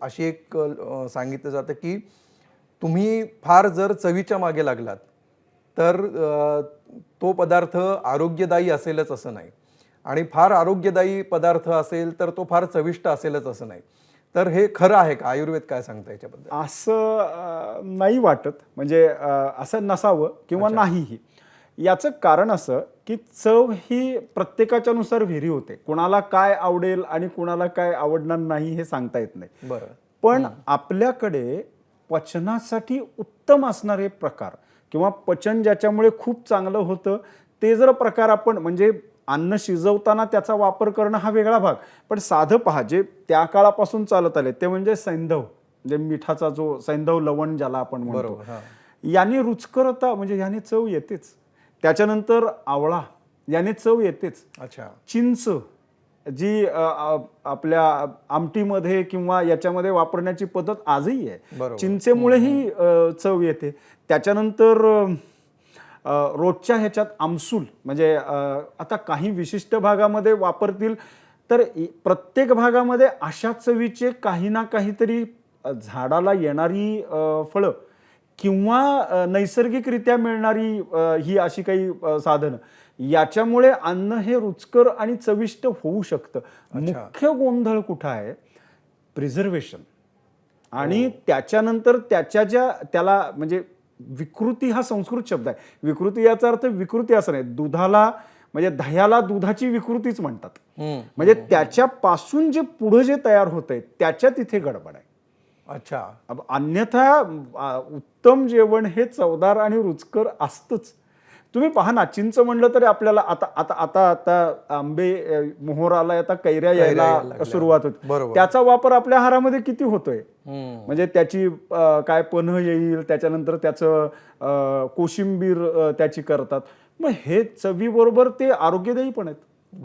अशी एक सांगितलं जातं की तुम्ही फार जर चवीच्या मागे लागलात तर तो पदार्थ आरोग्यदायी असेलच असं नाही आणि फार आरोग्यदायी पदार्थ असेल तर तो फार चविष्ट असेलच असं नाही. तर हे खरं आहे का? आयुर्वेद काय सांगतं याच्याबद्दल? असं नाही वाटत. म्हणजे असं नसावं किंवा अच्छा. नाहीही. याचं कारण असं की चव ही प्रत्येकाच्या नुसार व्हेरी होते. कुणाला काय आवडेल आणि कुणाला काय आवडणार नाही हे सांगता येत नाही. बरं. पण आपल्याकडे पचनासाठी उत्तम असणारे प्रकार किंवा पचन ज्याच्यामुळे खूप चांगलं होतं ते जर प्रकार आपण म्हणजे अन्न शिजवताना त्याचा वापर करणं हा वेगळा भाग. पण साधं पहा जे त्या काळापासून चालत आले ते म्हणजे सैंधव, म्हणजे मिठाचा जो सैंधव लवण ज्याला आपण म्हणतो. बरोबर. हां. याने रुचकरता म्हणजे याने चव येतेच. त्याच्यानंतर आवळा याने चव येतेच. अच्छा. चिंच जी आपल्या आमटीमध्ये किंवा याच्यामध्ये वापरण्याची पद्धत आजही आहे. बरोबर. चिंचेमुळेही चव येते. त्याच्यानंतर रोजच्या ह्याच्यात आमसूल म्हणजे आता काही विशिष्ट भागामध्ये वापरतील तर प्रत्येक भागामध्ये अशा चवीचे काही ना काहीतरी झाडाला येणारी फळं किंवा नैसर्गिकरित्या मिळणारी ही अशी काही साधनं याच्यामुळे अन्न हे रुचकर आणि चविष्ट होऊ शकतं. मुख्य गोंधळ कुठं आहे? प्रिझर्वेशन आणि त्याच्यानंतर त्याच्या ज्या त्याला म्हणजे विकृती हा संस्कृत शब्द आहे. विकृती याचा अर्थ विकृती असं नाही. दुधाला म्हणजे दह्याला दुधाची विकृतीच म्हणतात. म्हणजे त्याच्यापासून जे पुढे जे तयार होतंय त्याच्या तिथे गडबड आहे. अच्छा. अन्यथा उत्तम जेवण हे चवदार आणि रुचकर असतंच. तुम्ही पहा ना चिंच म्हणलं तरी आपल्याला आता आता आता आता आंबे मोहर आलाय, आता कैऱ्या यायला सुरुवात होती. त्याचा वापर आपल्या आहारामध्ये किती होतोय? म्हणजे त्याची काय पन्ह येईल, त्याच्यानंतर त्याचं कोशिंबीर त्याची करतात. मग हे चवीबरोबर ते आरोग्यदायी पण आहेत.